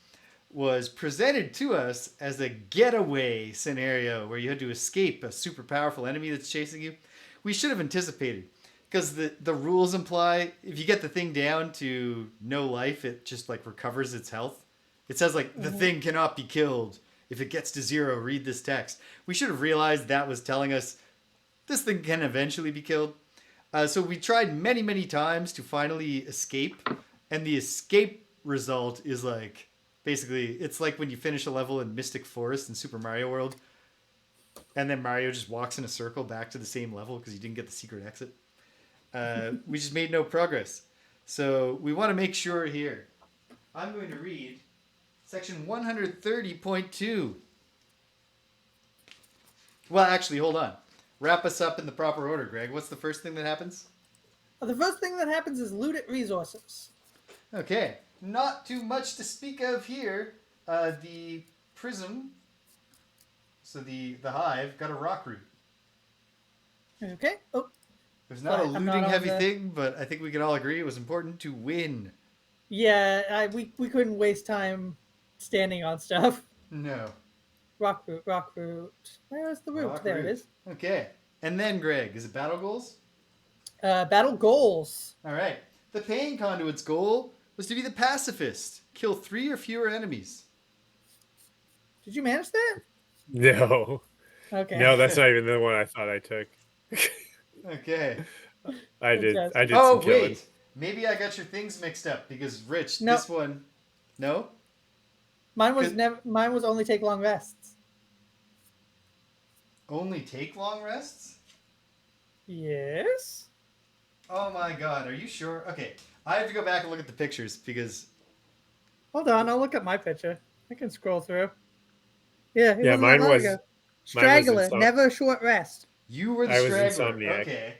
was presented to us as a getaway scenario where you had to escape a super powerful enemy that's chasing you. We should have anticipated. Because the rules imply if you get the thing down to no life, it just like recovers its health. It says like the thing cannot be killed. If it gets to 0, read this text. We should have realized that was telling us this thing can eventually be killed. So we tried many, many times to finally escape. And the escape result is like, basically, it's like when you finish a level in Mystic Forest in Super Mario World. And then Mario just walks in a circle back to the same level because you didn't get the secret exit. We just made no progress. So we want to make sure here. I'm going to read section 130.2. Well, actually, hold on. Wrap us up in the proper order, Greg. What's the first thing that happens? The first thing that happens is looted resources. Okay. Not too much to speak of here. The prism, so the hive, got a rock root. Okay. Oh, It was not a I'm not looting on heavy the- thing, but I think we can all agree it was important to win. yeah. We couldn't waste time standing on stuff. No. Rock root. Rock root. Where is the root? Rock There root. it is. Okay. And then, Greg, is it battle goals? Battle goals. All right. The Pain Conduit's goal was to be the pacifist. Kill 3 or fewer enemies. Did you manage that? No. Okay. No, that's not even the one I thought I took. Okay. I did Fantastic. some Oh, killing. wait. Maybe I got your things mixed up because, Rich, No. this one... No? Mine was Good. never. Mine was only take long rests. Only take long rests? Yes. Oh my god, are you sure? Okay, I have to go back and look at the pictures because... Hold on, I'll look at my picture. I can scroll through. Yeah, it Yeah, wasn't that mine long was- ago. mine was Straggler, in some- never a short rest. You were the I was straggler. Insomniac. Okay.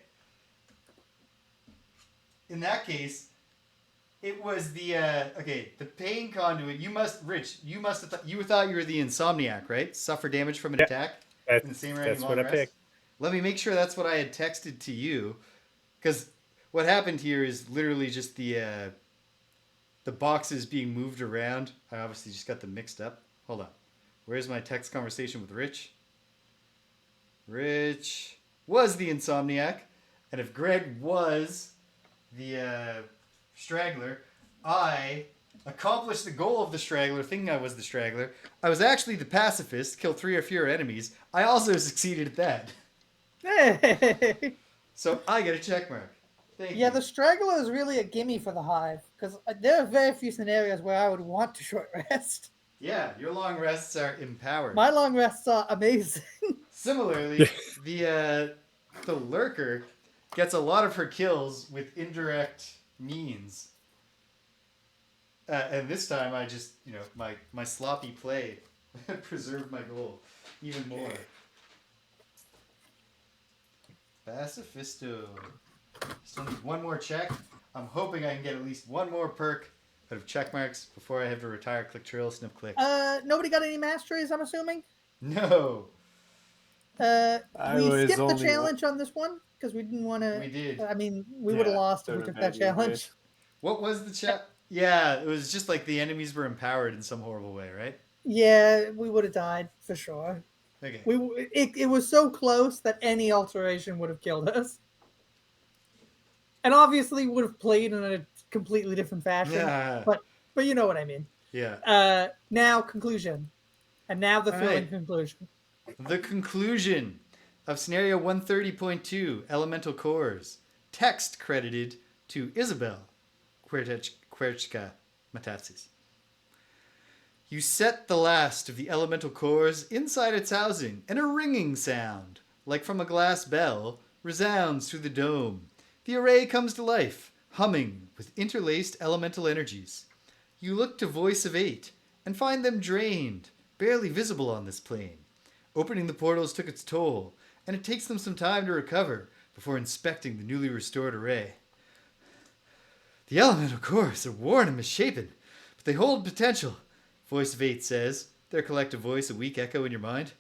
In that case, It was the the pain conduit. Rich. You must have you thought you were the insomniac, right? Suffer damage from an Yeah, attack in the same round that's you what long I rest. picked. Let me make sure that's what I had texted to you, because what happened here is literally just the boxes being moved around. I obviously just got them mixed up. Hold on. Where's my text conversation with Rich? Rich was the insomniac, and if Greg was the straggler, I accomplished the goal of the straggler, thinking I was the straggler. I was actually the pacifist, kill 3 or fewer enemies. I also succeeded at that. Hey. So I get a check mark. Thank Yeah, you. the straggler is really a gimme for the hive because there are very few scenarios where I would want to short rest. Yeah, your long rests are empowered. My long rests are amazing. Similarly, the lurker gets a lot of her kills with indirect means. And this time I just, my sloppy play preserved my goal even more. Pacifisto. Still need one more check. I'm hoping I can get at least one more perk out of check marks before I have to retire click trill, Snip-Click. Nobody got any masteries, I'm assuming? No. We skipped the challenge on this one because we didn't want to. We did. I mean, we would have lost if we took that challenge. What was the chat? Yeah, it was just like the enemies were empowered in some horrible way, right? Yeah, we would have died for sure. Okay. It was so close that any alteration would have killed us, and obviously would have played in a completely different fashion. Yeah. But you know what I mean. Yeah. Now conclusion, and now the thrilling conclusion. The conclusion of scenario 130.2 Elemental Cores. Text credited to Isabel Querchka Metaxas. You set the last of the elemental cores inside its housing, and a ringing sound, like from a glass bell, resounds through the dome. The array comes to life, humming with interlaced elemental energies. You look to Voice of 8 and find them drained, barely visible on this plane. Opening the portals took its toll, and it takes them some time to recover before inspecting the newly restored array. The elemental cores are worn and misshapen, but they hold potential, Voice of 8 says, their collective voice a weak echo in your mind.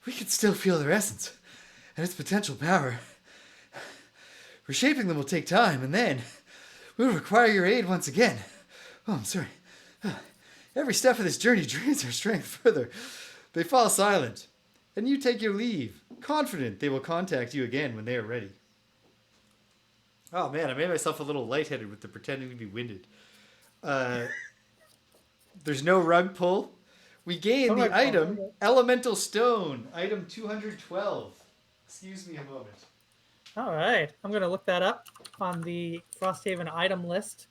We can still feel their essence and its potential power. Reshaping them will take time, and then we'll require your aid once again. Oh, I'm sorry. Every step of this journey drains our strength further. They fall silent, and you take your leave, confident they will contact you again when they are ready. Oh man, I made myself a little lightheaded with the pretending to be winded. There's no rug pull. We gain the item Elemental Stone, item 212. Excuse me a moment. All right, I'm going to look that up on the Frosthaven item list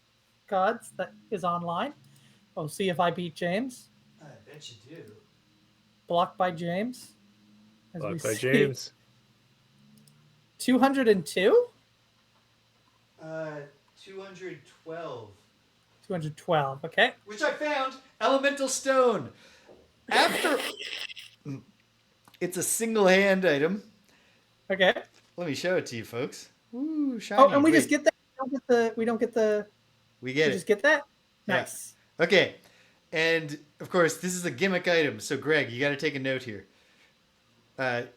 cards that is online. We'll see if I beat James. I bet you do. Blocked by James. Blocked by James. 202? 212. 212, okay. Which I found Elemental Stone. After it's a single hand item. Okay. Let me show it to you, folks. Ooh, shiny. Oh, and we just get that. We don't get the. We get it. Just get that. Nice. Yeah. Okay, and of course this is a gimmick item. So Greg, you got to take a note here.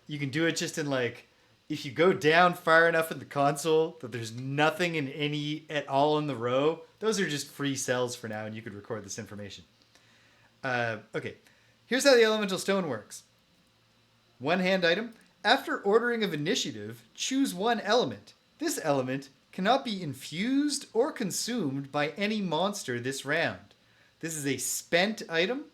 You can do it just in like, if you go down far enough in the console that there's nothing in any at all in the row. Those are just free cells for now, and you could record this information. Okay, here's how the Elemental Stone works. One hand item. After ordering of initiative, choose one element. This element cannot be infused or consumed by any monster this round. This is a spent item,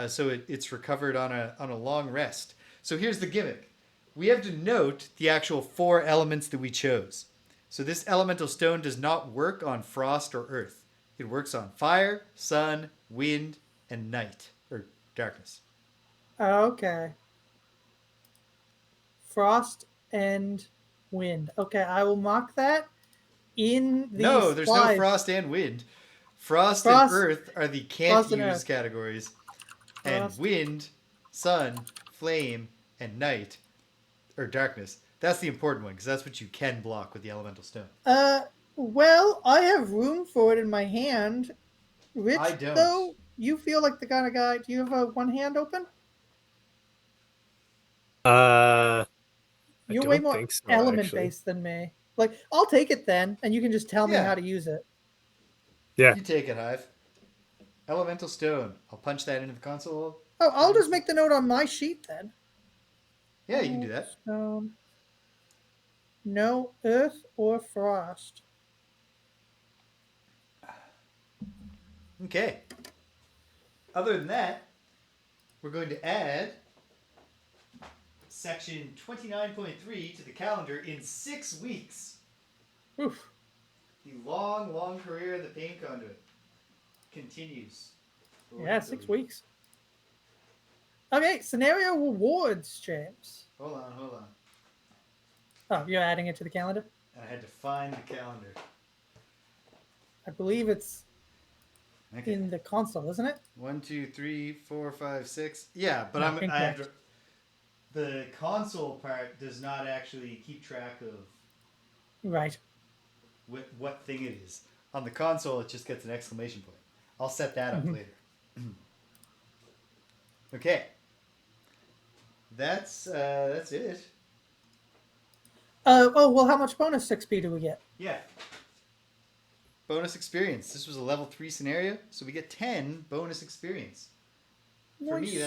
so it's recovered on a long rest. So here's the gimmick. We have to note the actual 4 elements that we chose. So this Elemental Stone does not work on frost or earth. It works on fire, sun, wind, and night, or darkness. Okay. Frost and wind. Okay, I will mark that in the No, there's no frost and wind. Frost and earth are the can't use categories. And wind, sun, flame, and night, or darkness. That's the important one, because that's what you can block with the Elemental Stone. Well, I have room for it in my hand. Rich, I don't. though, you feel like the kind of guy. Do you have one hand open? I You're way don't more think so, element actually. based than me. Like, I'll take it then, and you can just tell me Yeah. how to use it. Yeah. You take it, Hive. Elemental stone. I'll punch that into the console. Oh, I'll just make the note on my sheet then. Yeah, you can do that. Stone. No earth or frost. Okay. Other than that, we're going to add section 29.3 to the calendar in 6 weeks. Oof. The long, long career of the pain conduit continues. Yeah, 6 weeks. Okay, scenario rewards, James. Hold on. Oh, you're adding it to the calendar? I had to find the calendar. I believe it's Okay. in the console, isn't it? 1, 2, 3, 4, 5, 6. Yeah, but No, I have incorrect. to. The console part does not actually keep track of Right. what thing it is. On the console, it just gets an exclamation point. I'll set that up later. Okay. That's it. Oh, well, how much bonus XP do we get? Yeah. Bonus experience. This was a level 3 scenario, so we get 10 bonus experience. For me,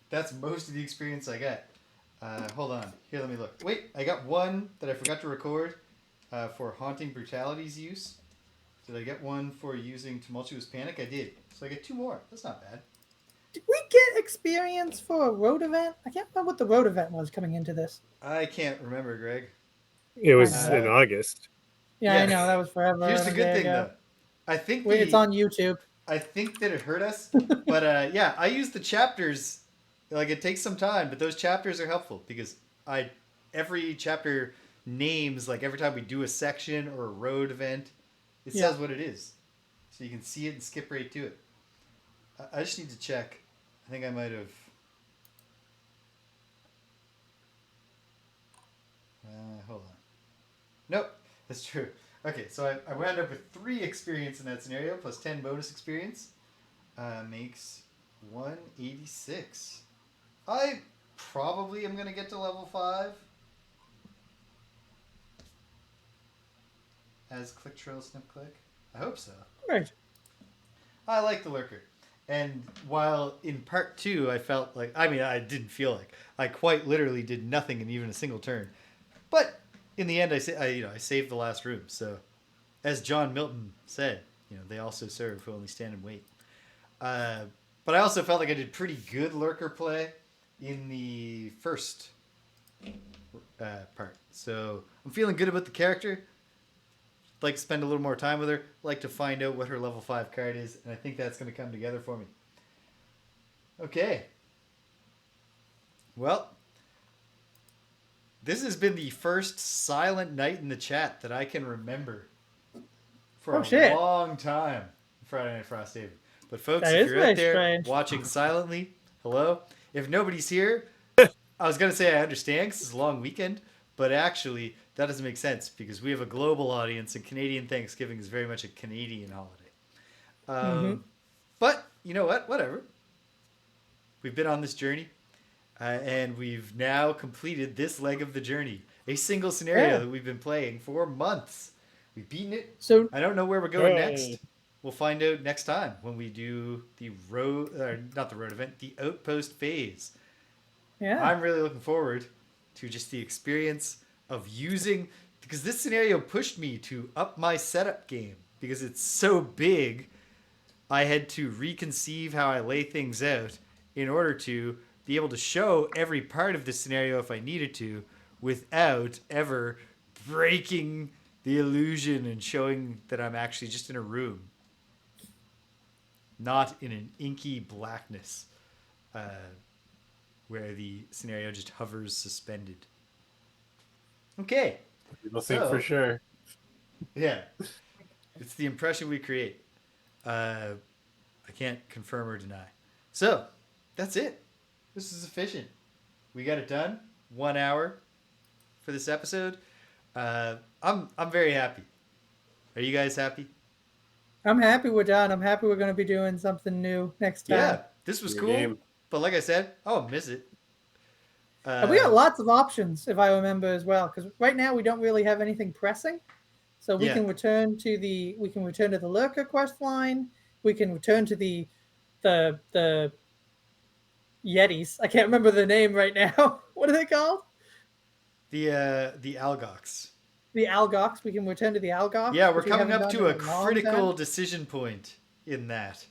that's most of the experience I get. Hold on. Here, let me look. Wait, I got one that I forgot to record for Haunting Brutality's use. Did I get one for using Tumultuous Panic? I did. So I get 2 more. That's not bad. Did we get experience for a road event? I can't remember what the road event was coming into this. I can't remember, Greg. It was know. in August. Yeah, Yeah. I know. That was forever. Here's the and a good day thing, ago. though. I think Wait, it's on YouTube. I think that it hurt us, but yeah, I use the chapters. Like it takes some time, but those chapters are helpful because every chapter names like every time we do a section or a road event, it says what it is, so you can see it and skip right to it. I just need to check. I think I might have. Hold on. Nope, that's true. Okay, so I wound up with 3 experience in that scenario, plus 10 bonus experience. Makes 186. I probably am going to get to level 5. As Click, Trill, Snip-Click. I hope so. Right. I like the Lurker. And while in part 2 I felt like, I mean, I didn't feel like, I quite literally did nothing in even a single turn. But in the end, I saved the last room. So, as John Milton said, they also serve who only stand and wait. But I also felt like I did pretty good Lurker play in the first part. So I'm feeling good about the character. Like to spend a little more time with her. Like to find out what her level 5 card is. And I think that's going to come together for me. Okay. Well, this has been the first silent night in the chat that I can remember for a long time. Friday Night Frosthaven. But folks, if you're out there watching silently, hello. If nobody's here, I was going to say I understand because it's a long weekend, but actually that doesn't make sense because we have a global audience and Canadian Thanksgiving is very much a Canadian holiday. But you know what? Whatever. We've been on this journey and we've now completed this leg of the journey. A single scenario that we've been playing for months. We've beaten it. So I don't know where we're going next. We'll find out next time when we do the not the road event, the outpost phase. Yeah. I'm really looking forward to just the experience of using, because this scenario pushed me to up my setup game because it's so big. I had to reconceive how I lay things out in order to be able to show every part of the scenario if I needed to without ever breaking the illusion and showing that I'm actually just in a room. Not in an inky blackness where the scenario just hovers suspended. Okay. People think for sure. Yeah. It's the impression we create. I can't confirm or deny. So, that's it. This is efficient. We got it done. 1 hour for this episode. I'm very happy. Are you guys happy? I'm happy we're done. I'm happy we're going to be doing something new next time. Yeah, this was New cool. game. But like I said, I'll miss it. And we got lots of options, if I remember as well, because right now we don't really have anything pressing. So we Yeah. can return to the Lurker quest line. We can return to the Yetis. I can't remember the name right now. What are they called? The Algox. The Algox. We can return to the Algox, Yeah, we're which we coming haven't up done to in a a long critical time. decision point in that.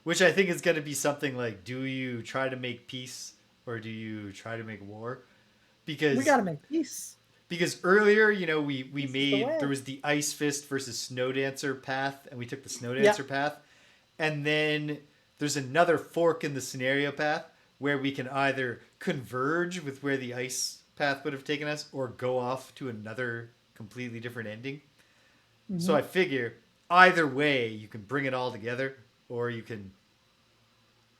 Which I think is going to be something like, do you try to make peace or do you try to make war? Because We got to make peace. because earlier, we This is the made, there way. was the Ice Fist versus Snow Dancer path, and we took the Snow Yep. Dancer path. And then there's another fork in the scenario path where we can either converge with where the ice path would have taken us or go off to another completely different ending. So I figure either way, you can bring it all together or you can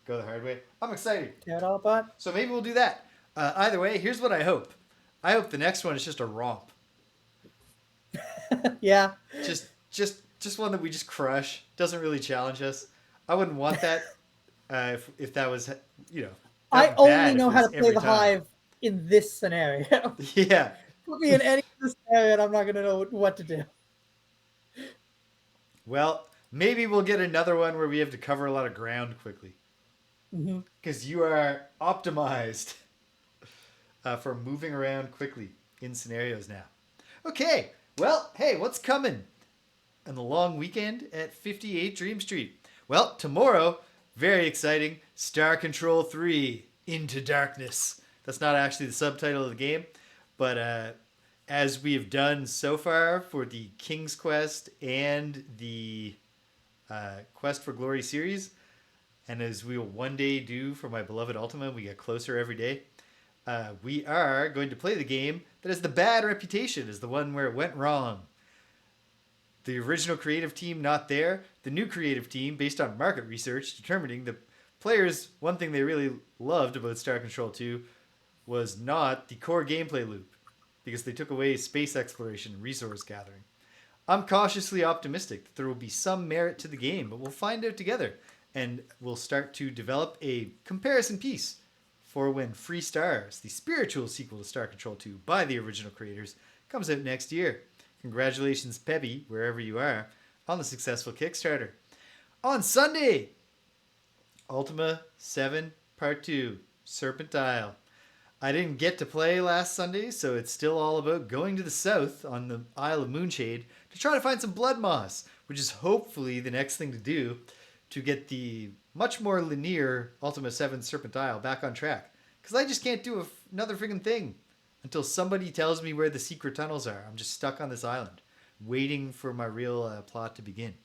go the hard way. I'm excited. Tear it all apart. So maybe we'll do that. Either way, here's what I hope. I hope the next one is just a romp. Yeah. Just one that we just crush. Doesn't really challenge us. I wouldn't want that if that was, I that bad only if know it how was to play every the time. hive in this scenario. Yeah. Put me in any other scenario and I'm not going to know what to do. Well, maybe we'll get another one where we have to cover a lot of ground quickly. Because you are optimized for moving around quickly in scenarios now. Okay, well, hey, what's coming on the long weekend at 58 Dream Street? Well, tomorrow, very exciting, Star Control 3, Into Darkness. That's not actually the subtitle of the game, but as we have done so far for the King's Quest and the Quest for Glory series, and as we will one day do for my beloved Ultima, we get closer every day. We are going to play the game that has the bad reputation as the one where it went wrong. The original creative team not there. The new creative team, based on market research, determining the players, one thing they really loved about Star Control 2 was not the core gameplay loop, because they took away space exploration and resource gathering. I'm cautiously optimistic that there will be some merit to the game, but we'll find out together, and we'll start to develop a comparison piece for when Free Stars, the spiritual sequel to Star Control 2 by the original creators, comes out next year. Congratulations, Peppy, wherever you are, on the successful Kickstarter. On Sunday, Ultima 7 Part 2, Serpent Isle. I didn't get to play last Sunday, so it's still all about going to the south on the Isle of Moonshade to try to find some blood moss, which is hopefully the next thing to do to get the much more linear Ultima 7 Serpent Isle back on track. Because I just can't do another friggin' thing until somebody tells me where the secret tunnels are. I'm just stuck on this island, waiting for my real plot to begin.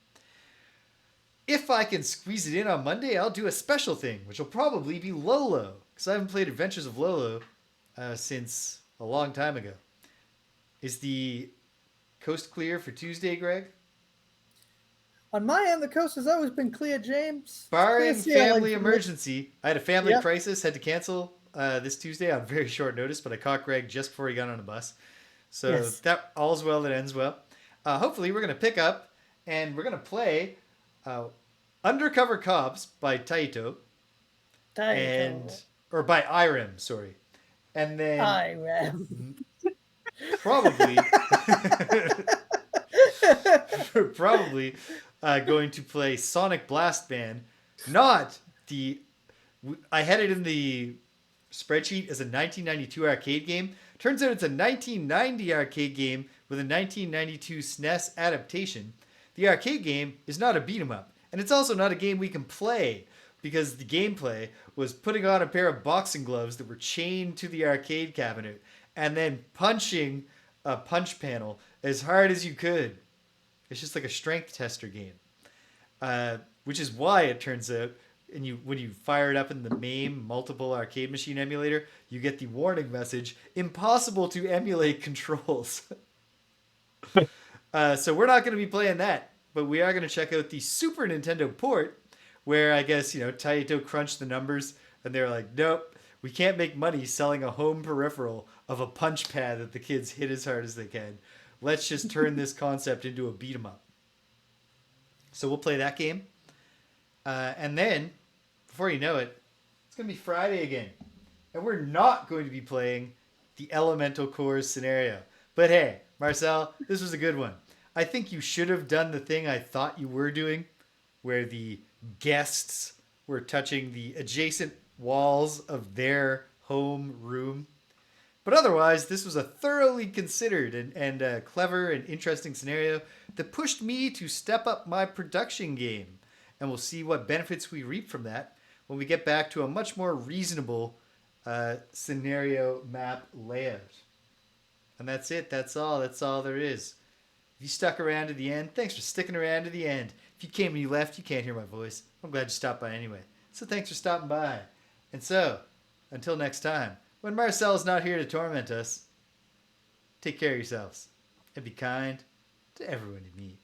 If I can squeeze it in on Monday, I'll do a special thing, which will probably be Lolo, because I haven't played Adventures of Lolo since a long time ago. Is the coast clear for Tuesday, Greg? On my end, the coast has always been clear, James. Barring Clear sailing family for me. emergency. I had a family Yep. crisis, had to cancel this Tuesday on very short notice, but I caught Greg just before he got on a bus. So Yes. that all's well that ends well. Hopefully we're going to pick up and we're going to play Undercover Cops by Taito. Or by Irem, sorry. And then Irem. probably going to play Sonic Blast Band. Not the... I had it in the spreadsheet as a 1992 arcade game. Turns out it's a 1990 arcade game with a 1992 SNES adaptation. The arcade game is not a beat 'em up, and it's also not a game we can play because the gameplay was putting on a pair of boxing gloves that were chained to the arcade cabinet and then punching a punch panel as hard as you could. It's just like a strength tester game, which is why it turns out, and when you fire it up in the MAME multiple arcade machine emulator, you get the warning message: impossible to emulate controls. So we're not going to be playing that, but we are going to check out the Super Nintendo port, where I guess Taito crunched the numbers and they're like, nope, we can't make money selling a home peripheral of a punch pad that the kids hit as hard as they can. let's just turn this concept into a beat 'em up. So we'll play that game. And then, before you know it, it's going to be Friday again. And we're not going to be playing the Elemental Cores scenario. But hey, Marcel, this was a good one. I think you should have done the thing I thought you were doing, where the guests were touching the adjacent walls of their home room. But otherwise, this was a thoroughly considered and clever and interesting scenario that pushed me to step up my production game. And we'll see what benefits we reap from that when we get back to a much more reasonable scenario map layout. And that's it. That's all. That's all there is. If you stuck around to the end, thanks for sticking around to the end. If you came and you left, you can't hear my voice. I'm glad you stopped by anyway. So thanks for stopping by. And so, until next time, when Marcel's not here to torment us, take care of yourselves and be kind to everyone you meet.